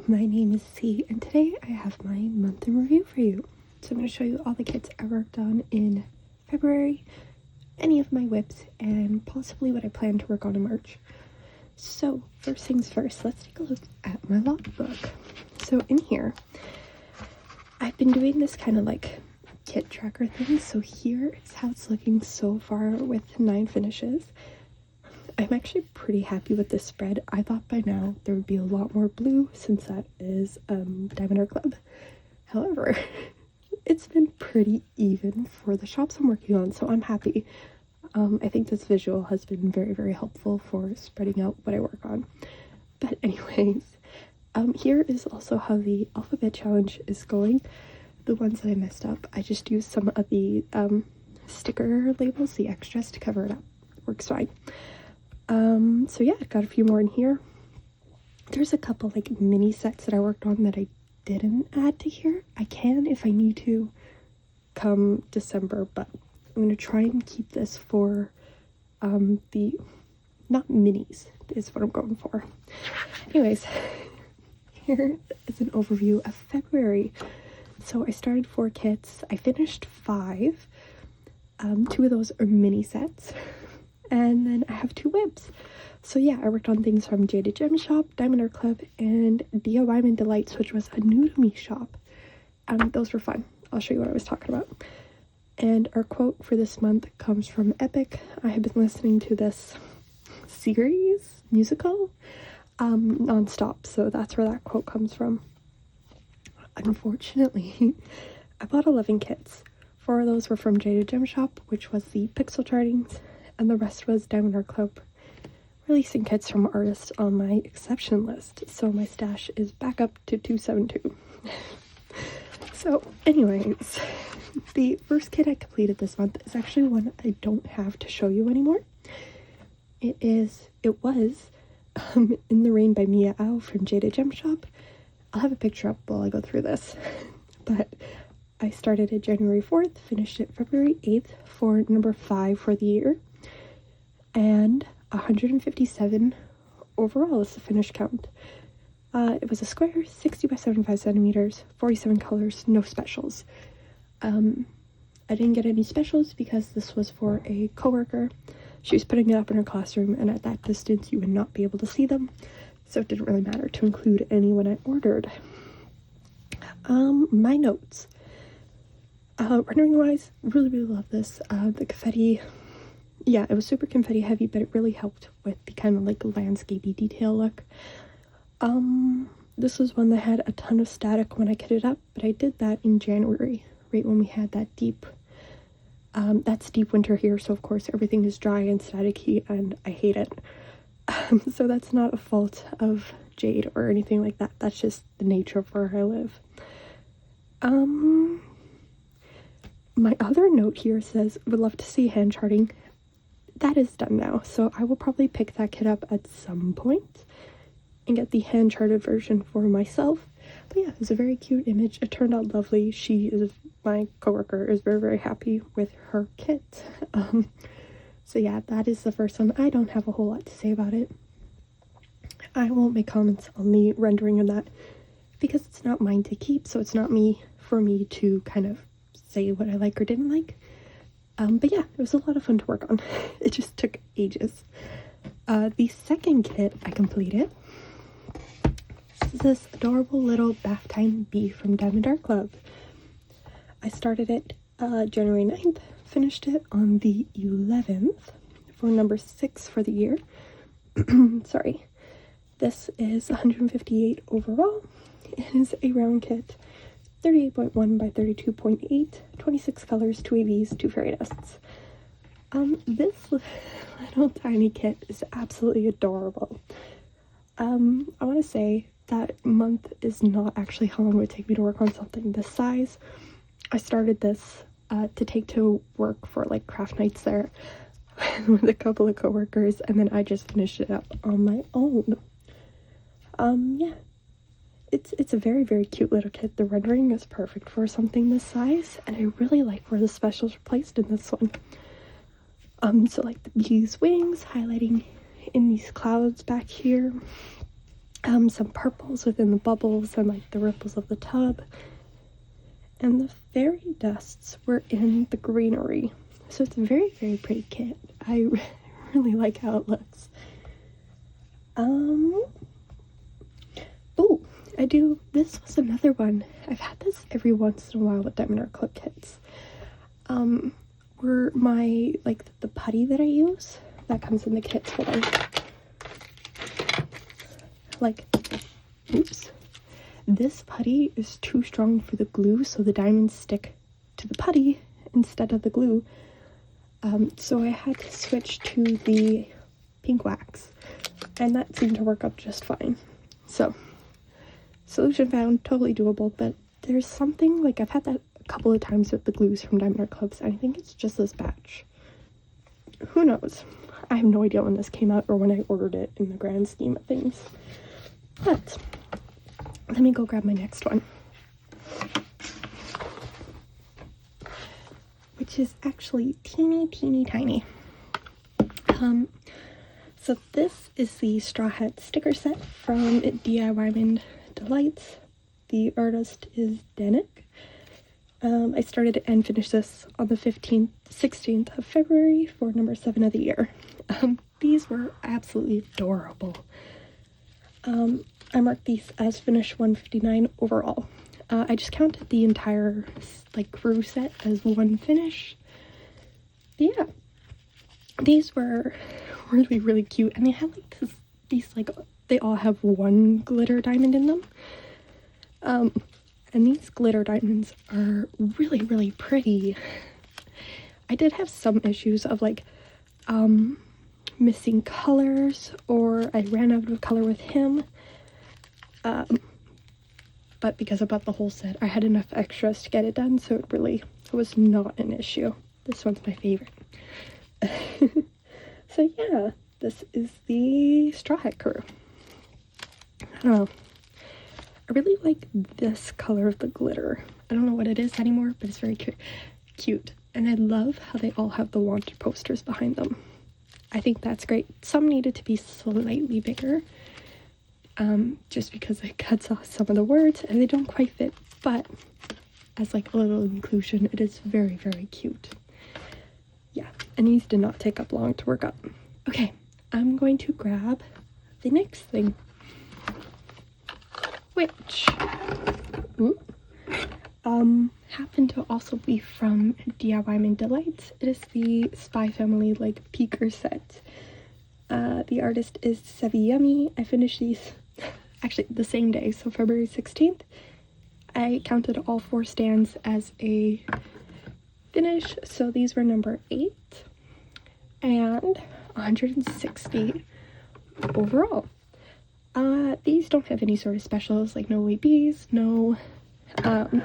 my name is C, and today I have my month in review for you. So I'm going to show you all the kits I worked on in February, any of my whips, and possibly what I plan to work on in March. So first things first, let's take a look at my logbook. So in here, I've been doing this kind of like kit tracker thing. So here is how it's looking so far with 9 finishes. I'm actually pretty happy with this spread. I thought by now there would be a lot more blue since that is diamondartclub. However, it's been pretty even for the shops I'm working on, so I'm happy. I think this visual has been very, very helpful for spreading out what I work on. But anyways, here is also how the alphabet challenge is going. The ones that I messed up, I just used some of the sticker labels, the extras, to cover it up. Works fine. So yeah, got a few more in here. There's a couple like mini sets that I worked on that I didn't add to here. I can if I need to come December, but I'm gonna try and keep this for the not minis is what I'm going for. Anyways, here is an overview of February. So I started 4 kits. I finished 5. 2 of those are mini sets. And then I have 2 whips. So yeah, I worked on things from jadedgemshop, diamondartclub, and diyamonddelights, which was a new to me shop. Those were fun. I'll show you what I was talking about. And our quote for this month comes from Epic. I have been listening to this series, musical, non-stop. So that's where that quote comes from. Unfortunately, I bought 11 kits. 4 of those were from jadedgemshop, which was the pixel chartings, and the rest was diamondartclub releasing kits from artists on my exception list. So my stash is back up to 272. So anyways, the first kit I completed this month is actually one I don't have to show you anymore. It was In the Rain by Mia Au from jadedgemshop. I'll have a picture up while I go through this. But I started it January 4th, finished it February 8th for number 5 for the year. And 157 overall is the finished count. It was a square, 60 by 75 centimeters, 47 colors, no specials. I didn't get any specials because this was for a coworker. She was putting it up in her classroom, and at that distance you would not be able to see them, so it didn't really matter to include any when I ordered. My notes. Rendering wise, really love this. The confetti, yeah, it was super confetti heavy, but it really helped with the kind of like landscapey detail look. This was one that had a ton of static when I kitted up, but I did that in January, right when we had that deep winter here, so of course everything is dry and staticky, and I hate it. So that's not a fault of Jade or anything like that. That's just the nature of where I live. My other note here says, would love to see hand charting. That is done now, so I will probably pick that kit up at some point and get the hand charted version for myself. But yeah, it's a very cute image. It turned out lovely. My coworker is very, very happy with her kit. So yeah, that is the first one. I don't have a whole lot to say about it. I won't make comments on the rendering of that because it's not mine to keep, so it's not for me to kind of say what I like or didn't like. But yeah, it was a lot of fun to work on. It just took ages. The second kit I completed is this adorable little Bathtime bee from diamondartclub. I started it January 9th, finished it on the 11th for number 6 for the year. Sorry. This is 158 overall. It is a round kit, 38.1 by 32.8, 26 colors, 2 AVs, 2 fairy dusts. This little tiny kit is absolutely adorable. I want to say that month is not actually how long it would take me to work on something this size. I started this to take to work for like craft nights there with a couple of coworkers, and then I just finished it up on my own. Yeah, it's a very, very cute little kit. The rendering is perfect for something this size, and I really like where the specials are placed in this one. So like the bee's wings highlighting in these clouds back here, some purples within the bubbles and like the ripples of the tub. And the fairy dusts were in the greenery. So it's a very, very pretty kit. I really like how it looks. Oh, this was another one. I've had this every once in a while with diamondartclub kits. Were my, like, the putty that I use, that comes in the kit today. Like, oops. This putty is too strong for the glue, so the diamonds stick to the putty instead of the glue. So I had to switch to the pink wax, and that seemed to work out just fine. So, solution found, totally doable, but there's something, like, I've had that a couple of times with the glues from diamondartclubs, and I think it's just this batch. Who knows? I have no idea when this came out or when I ordered it in the grand scheme of things. But let me go grab my next one, which is actually teeny tiny. So this is the straw hat sticker set from diamonddelights. The artist is Danik. I started and finished this on the 16th of February for number 7 of the year. These were absolutely adorable. I marked these as finished 159 overall. I just counted the entire, like, crew set as one finish. But yeah, these were really cute, and they had, like, these, like, they all have one glitter diamond in them. And these glitter diamonds are really pretty. I did have some issues of, like, missing colors, or I ran out of color with him. But because I bought the whole set, I had enough extras to get it done, so it was not an issue. This one's my favorite. So yeah, this is the Straw Hat crew. I don't know. I really like this color of the glitter. I don't know what it is anymore, but it's very cute. And I love how they all have the wanted posters behind them. I think that's great. Some needed to be slightly bigger, just because it cuts off some of the words and they don't quite fit, but as like a little inclusion, it is very cute. Yeah, and these did not take up long to work up. Okay, I'm going to grab the next thing, which happened to also be from diamonddelights. It is the Spy Family, like, peeker set. The artist is Yummy. I finished these actually the same day, so February 16th. I counted all 4 stands as a finish, so these were number 8 and 160 overall. These don't have any sort of specials, like no ABs, no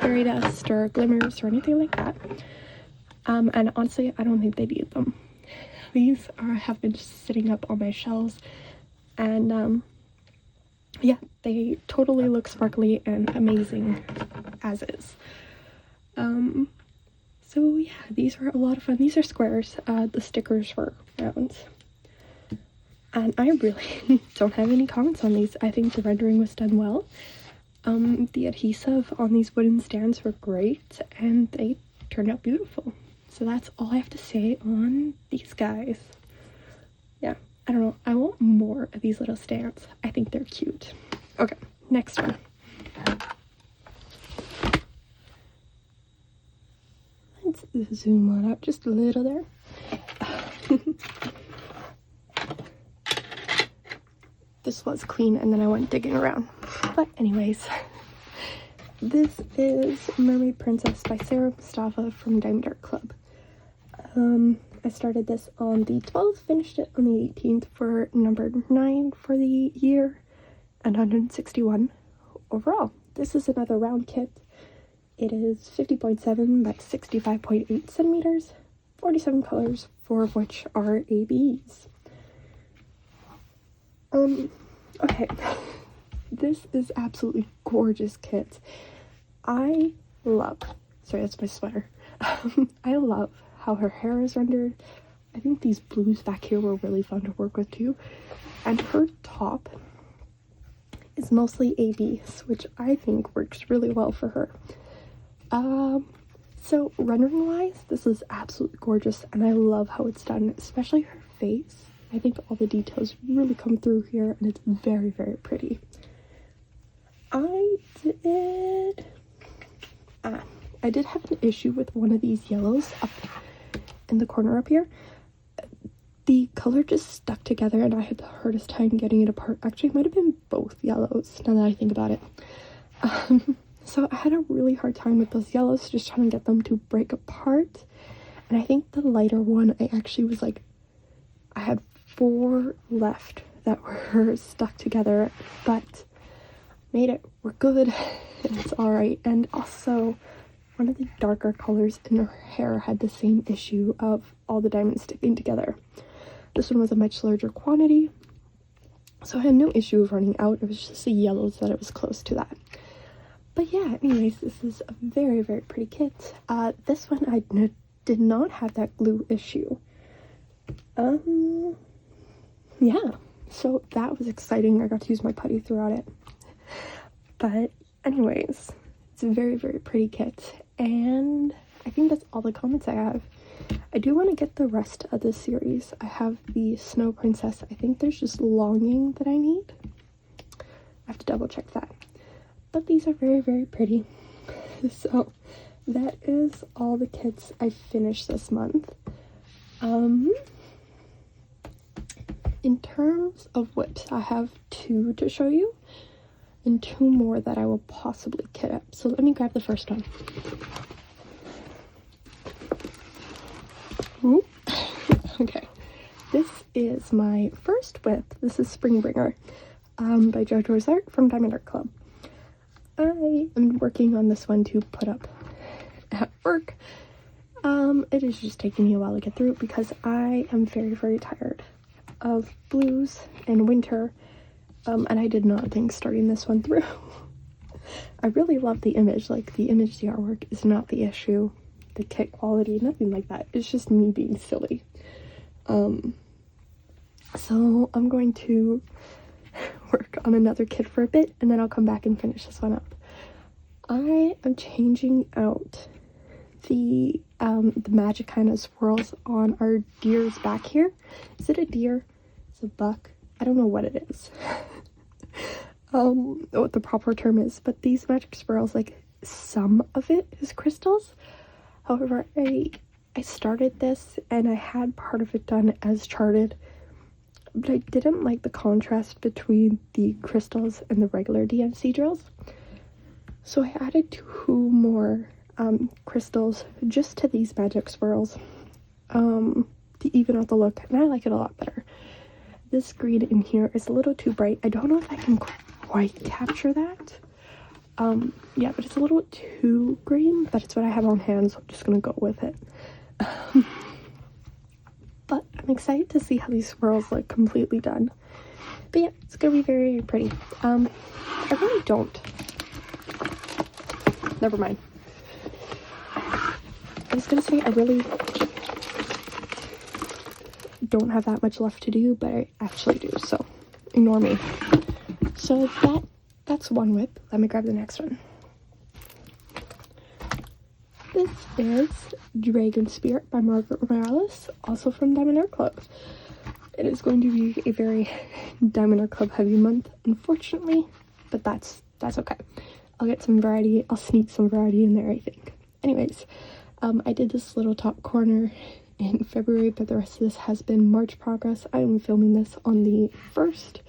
fairy dust or glimmers or anything like that. And honestly, I don't think they need them. These have been just sitting up on my shelves, and yeah, they totally look sparkly and amazing as is. So yeah, these were a lot of fun. These are squares. The stickers were rounds. And I really don't have any comments on these. I think the rendering was done well. The adhesive on these wooden stands were great, and they turned out beautiful. So that's all I have to say on these guys. Yeah, I don't know. I want more of these little stands. I think they're cute. Okay, next one. Let's zoom on out just a little there. This was clean, and then I went digging around. But anyways, this is Mermaid Princess by Sarah Mustafa from diamondartclub. I started this on the 12th, finished it on the 18th for number 9 for the year, and 161 overall. This is another round kit. It is 50.7 by 65.8 centimeters, 47 colors, 4 of which are ABs. Okay, this is absolutely gorgeous kit. I love, sorry, that's my sweater. I love how her hair is rendered. I think these blues back here were really fun to work with too. And her top is mostly ABs, which I think works really well for her. So rendering wise, this is absolutely gorgeous, and I love how it's done, especially her face. I think all the details really come through here, and it's very, very pretty. I did have an issue with one of these yellows up in the corner up here. The color just stuck together, and I had the hardest time getting it apart. Actually, it might have been both yellows, now that I think about it. So I had a really hard time with those yellows, just trying to get them to break apart. And I think the lighter one, I actually was like, I had 4 left that were stuck together, but made it. We're good. It's all right. And also, one of the darker colors in her hair had the same issue of all the diamonds sticking together. This one was a much larger quantity, so I had no issue of running out. It was just the yellows that it was close to that. But yeah, anyways, this is a very, very pretty kit. This one I did not have that glue issue. Yeah, so that was exciting. I got to use my putty throughout it. But anyways, it's a very, very pretty kit, and I think that's all the comments I have. I do want to get the rest of the series. I have the Snow Princess. I think there's just Longing that I need. I have to double check that. But these are very, very pretty. So that is all the kits I finished this month. In terms of whips, I have 2 to show you, and 2 more that I will possibly kit up. So let me grab the first one. Ooh. Okay, this is my first whip. This is Springbringer by JoJo's Art from diamondartclub. I am working on this one to put up at work. It is just taking me a while to get through because I am very, very tired of blues and winter, and I did not think starting this one through. I really love the image. Like, the image, the artwork is not the issue. The kit quality, nothing like that. It's just me being silly. So I'm going to work on another kit for a bit, and then I'll come back and finish this one up. I am changing out the magic kind of swirls on our deer's back here. Is it a deer? It's a buck. I don't know what it is. What the proper term is, but these magic swirls, like, some of it is crystals. However, I started this and I had part of it done as charted, but I didn't like the contrast between the crystals and the regular DMC drills. So I added 2 more crystals just to these magic swirls to even out the look, and I like it a lot better. This green in here is a little too bright. I don't know if I can quite capture that. Yeah, but it's a little too green, but it's what I have on hand, so I'm just gonna go with it. But I'm excited to see how these swirls look completely done. But yeah, it's gonna be very, very pretty. I really don't. Never mind. I was gonna say I really don't have that much left to do, but I actually do, so ignore me. So that's one whip. Let me grab the next one. This is Dragon Spirit by Margaret Morales, also from diamondartclub. It is going to be a very diamondartclub heavy month, unfortunately, but that's okay. I'll get some variety. I'll sneak some variety in there, I think. Anyways, I did this little top corner in February, but the rest of this has been March progress. I am filming this on the 1st,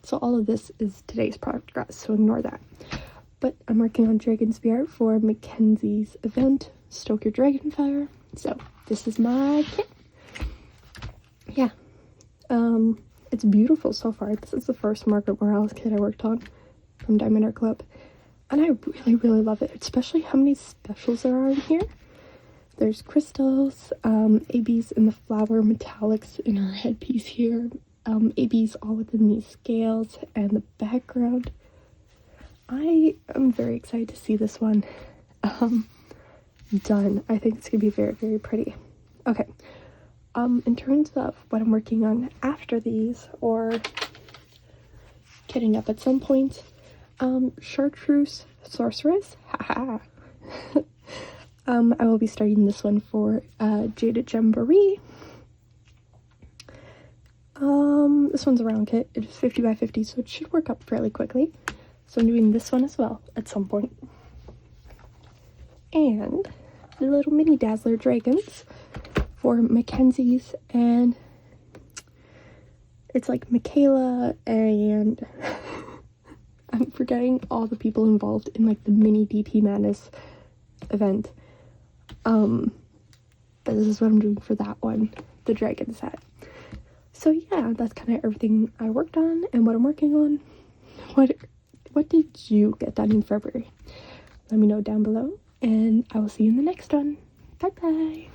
so all of this is today's progress, so ignore that. But I'm working on Dragon Spirit for Mackenzie's event, Stoke Your Dragon Fire. So this is my kit. Yeah, it's beautiful so far. This is the first Margaret Morales kit I worked on from diamondartclub, and I really, really love it, especially how many specials there are in here. There's crystals, ABs in the flower, metallics in her headpiece here, ABs all within these scales, and the background. I am very excited to see this one done. I think it's gonna be very, very pretty. Okay, in terms of what I'm working on after these, or getting up at some point, Chartreuse Sorceress. Haha. I will be starting this one for Jaded Jamboree. This one's a round kit. It is 50 by 50, so it should work up fairly quickly. So I'm doing this one as well at some point. And the little mini Dazzler dragons for Mackenzie's, and it's like Michaela and I'm forgetting all the people involved in like the mini DP Madness event. But this is what I'm doing for that one, the dragon set. So yeah, that's kind of everything I worked on and what I'm working on. What did you get done in February? Let me know down below, and I will see you in the next one. Bye bye.